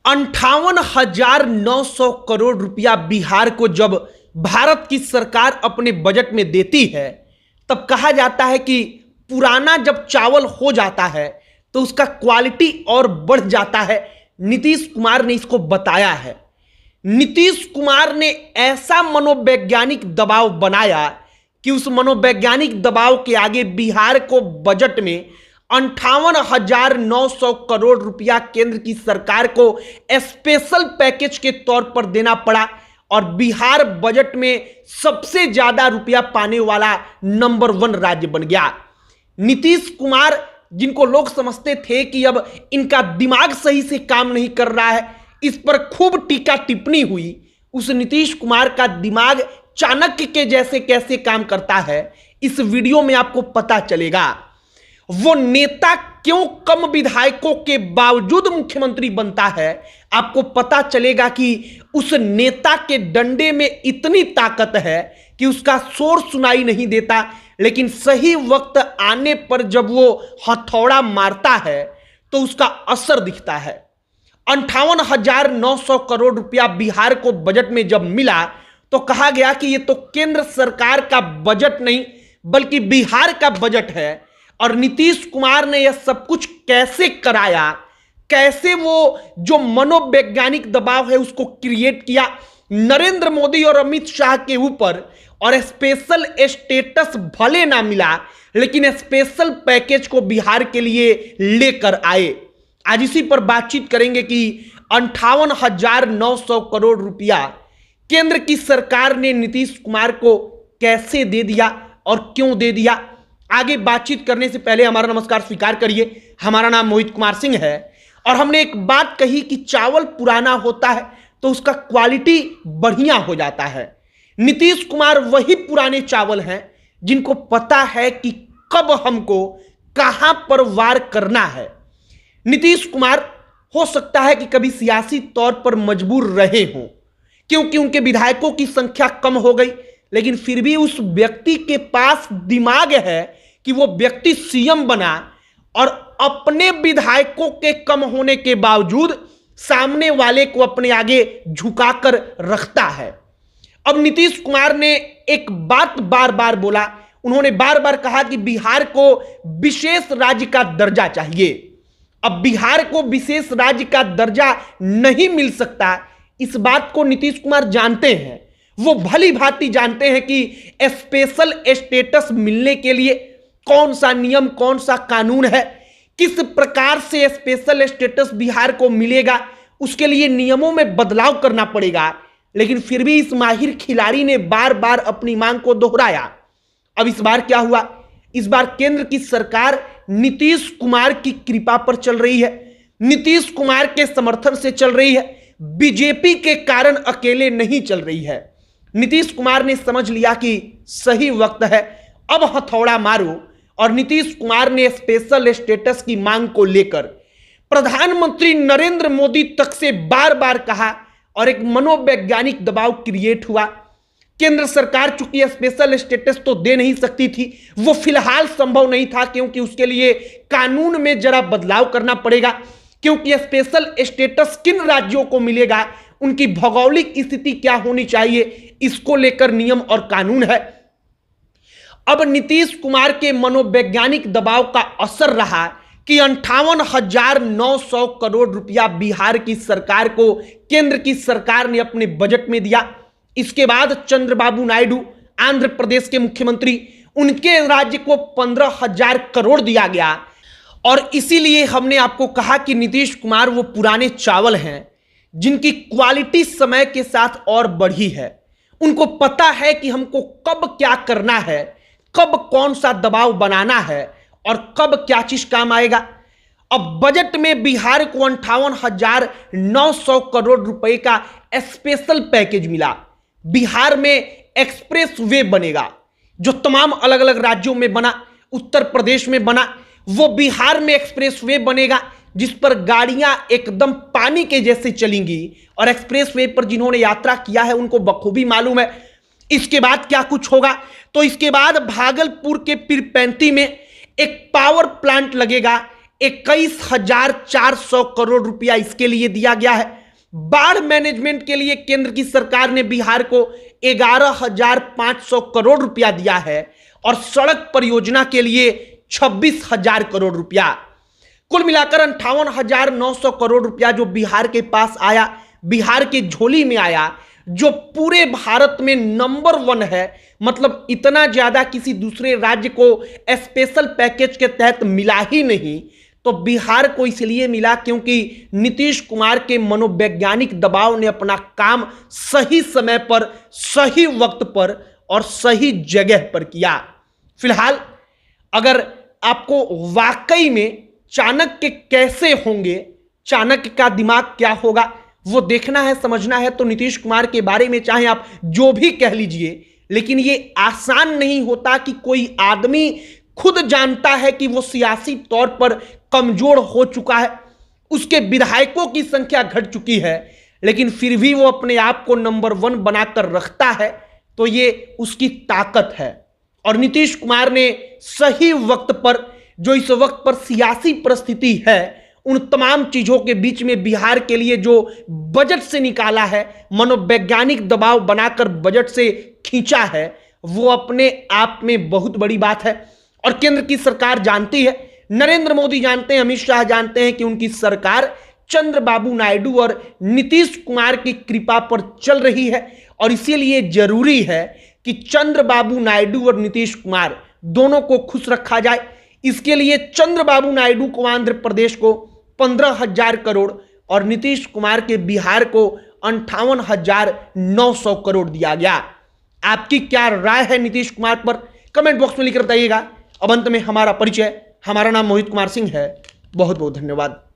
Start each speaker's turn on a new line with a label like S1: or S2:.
S1: 58,900 करोड़ रुपया बिहार को जब भारत की सरकार अपने बजट में देती है तब कहा जाता है कि पुराना जब चावल हो जाता है तो उसका क्वालिटी और बढ़ जाता है। नीतीश कुमार ने इसको बताया है। नीतीश कुमार ने ऐसा मनोवैज्ञानिक दबाव बनाया कि उस मनोवैज्ञानिक दबाव के आगे बिहार को बजट में 58,900 करोड़ रुपया केंद्र की सरकार को स्पेशल पैकेज के तौर पर देना पड़ा और बिहार बजट में सबसे ज्यादा रुपया पाने वाला नंबर 1 राज्य बन गया। नीतीश कुमार, जिनको लोग समझते थे कि अब इनका दिमाग सही से काम नहीं कर रहा है, इस पर खूब टीका टिप्पणी हुई। उस नीतीश कुमार का दिमाग चाणक्य के जैसे कैसे काम करता है, इस वीडियो में आपको पता चलेगा। वो नेता क्यों कम विधायकों के बावजूद मुख्यमंत्री बनता है, आपको पता चलेगा कि उस नेता के डंडे में इतनी ताकत है कि उसका शोर सुनाई नहीं देता, लेकिन सही वक्त आने पर जब वो हथौड़ा मारता है तो उसका असर दिखता है। 58,900 करोड़ रुपया बिहार को बजट में जब मिला तो कहा गया कि ये तो केंद्र सरकार का बजट नहीं बल्कि बिहार का बजट है। और नीतीश कुमार ने यह सब कुछ कैसे कराया, कैसे वो जो मनोवैज्ञानिक दबाव है उसको क्रिएट किया नरेंद्र मोदी और अमित शाह के ऊपर, और स्पेशल स्टेटस भले ना मिला लेकिन स्पेशल पैकेज को बिहार के लिए लेकर आए। आज इसी पर बातचीत करेंगे कि 58,900 करोड़ रुपया केंद्र की सरकार ने नीतीश कुमार को कैसे दे दिया और क्यों दे दिया। आगे बातचीत करने से पहले हमारा नमस्कार स्वीकार करिए। हमारा नाम मोहित कुमार सिंह है और हमने एक बात कही कि चावल पुराना होता है तो उसका क्वालिटी बढ़िया हो जाता है। नीतीश कुमार वही पुराने चावल हैं जिनको पता है कि कब हमको कहां पर वार करना है। नीतीश कुमार हो सकता है कि कभी सियासी तौर पर मजबूर रहे हों क्योंकि उनके विधायकों की संख्या कम हो गई, लेकिन फिर भी उस व्यक्ति के पास दिमाग है कि वो व्यक्ति सीएम बना और अपने विधायकों के कम होने के बावजूद सामने वाले को अपने आगे झुकाकर रखता है। अब नीतीश कुमार ने एक बात बार बार बोला, उन्होंने बार बार कहा कि बिहार को विशेष राज्य का दर्जा चाहिए। अब बिहार को विशेष राज्य का दर्जा नहीं मिल सकता, इस बात को नीतीश कुमार जानते हैं। वो भली भांति जानते हैं कि स्पेशल स्टेटस मिलने के लिए कौन सा नियम, कौन सा कानून है, किस प्रकार से स्पेशल स्टेटस बिहार को मिलेगा, उसके लिए नियमों में बदलाव करना पड़ेगा। लेकिन फिर भी इस माहिर खिलाड़ी ने बार बार अपनी मांग को दोहराया। अब इस बार क्या हुआ? इस बार केंद्र की सरकार नीतीश कुमार की कृपा पर चल रही है, नीतीश कुमार के समर्थन से चल रही है, बीजेपी के कारण अकेले नहीं चल रही है। नीतीश कुमार ने समझ लिया कि सही वक्त है, अब हथौड़ा मारो, और नीतीश कुमार ने स्पेशल स्टेटस की मांग को लेकर प्रधानमंत्री नरेंद्र मोदी तक से बार बार कहा और एक मनोवैज्ञानिक दबाव क्रिएट हुआ। केंद्र सरकार चूंकि स्पेशल स्टेटस तो दे नहीं सकती थी, वो फिलहाल संभव नहीं था क्योंकि उसके लिए कानून में जरा बदलाव करना पड़ेगा, क्योंकि स्पेशल स्टेटस किन राज्यों को मिलेगा, उनकी भौगोलिक स्थिति क्या होनी चाहिए, इसको लेकर नियम और कानून है। अब नीतीश कुमार के मनोवैज्ञानिक दबाव का असर रहा कि 58,900 करोड़ रुपया बिहार की सरकार को केंद्र की सरकार ने अपने बजट में दिया। इसके बाद चंद्रबाबू नायडू, आंध्र प्रदेश के मुख्यमंत्री, उनके राज्य को 15,000 करोड़ दिया गया। और इसीलिए हमने आपको कहा कि नीतीश कुमार वो पुराने चावल हैं जिनकी क्वालिटी समय के साथ और बढ़ी है। उनको पता है कि हमको कब क्या करना है, कब कौन सा दबाव बनाना है और कब क्या चीज काम आएगा। अब बजट में बिहार को 58,900 करोड़ रुपए का स्पेशल पैकेज मिला। बिहार में एक्सप्रेस वे बनेगा जो तमाम अलग अलग राज्यों में बना, उत्तर प्रदेश में बना, वो बिहार में एक्सप्रेस वे बनेगा जिस पर गाड़ियां एकदम पानी के जैसे चलेंगी। और एक्सप्रेस वे पर जिन्होंने यात्रा किया है उनको बखूबी मालूम है। इसके बाद क्या कुछ होगा, तो इसके बाद भागलपुर के पीरपैंती में एक पावर प्लांट लगेगा, 21,400 करोड़ रुपया इसके लिए दिया गया है। बाढ़ मैनेजमेंट के लिए केंद्र की सरकार ने बिहार को 11,500 करोड़ रुपया दिया है और सड़क परियोजना के लिए 26,000 करोड़ रुपया। कुल मिलाकर 58,900 करोड़ रुपया जो बिहार के पास आया, बिहार की झोली में आया, जो पूरे भारत में नंबर 1 है। मतलब इतना ज्यादा किसी दूसरे राज्य को स्पेशल पैकेज के तहत मिला ही नहीं। तो बिहार को इसलिए मिला क्योंकि नीतीश कुमार के मनोवैज्ञानिक दबाव ने अपना काम सही समय पर, सही वक्त पर और सही जगह पर किया। फिलहाल अगर आपको वाकई में चाणक्य कैसे होंगे, चाणक्य का दिमाग क्या होगा, वो देखना है, समझना है, तो नीतीश कुमार के बारे में चाहे आप जो भी कह लीजिए, लेकिन ये आसान नहीं होता कि कोई आदमी खुद जानता है कि वो सियासी तौर पर कमजोर हो चुका है, उसके विधायकों की संख्या घट चुकी है, लेकिन फिर भी वो अपने आप को नंबर 1 बनाकर रखता है। तो ये उसकी ताकत है। और नीतीश कुमार ने सही वक्त पर, जो इस वक्त पर सियासी परिस्थिति है, उन तमाम चीजों के बीच में बिहार के लिए जो बजट से निकाला है, मनोवैज्ञानिक दबाव बनाकर बजट से खींचा है, वो अपने आप में बहुत बड़ी बात है। और केंद्र की सरकार जानती है, नरेंद्र मोदी जानते हैं, अमित शाह जानते हैं कि उनकी सरकार चंद्रबाबू नायडू और नीतीश कुमार की कृपा पर चल रही है। और इसीलिए जरूरी है कि चंद्रबाबू नायडू और नीतीश कुमार दोनों को खुश रखा जाए। इसके लिए चंद्रबाबू नायडू को, आंध्र प्रदेश को 15,000 करोड़ और नीतीश कुमार के बिहार को 58,900 करोड़ दिया गया। आपकी क्या राय है नीतीश कुमार पर, कमेंट बॉक्स में लिखकर बताइएगा। अब अंत में हमारा परिचय, हमारा नाम मोहित कुमार सिंह है। बहुत बहुत धन्यवाद।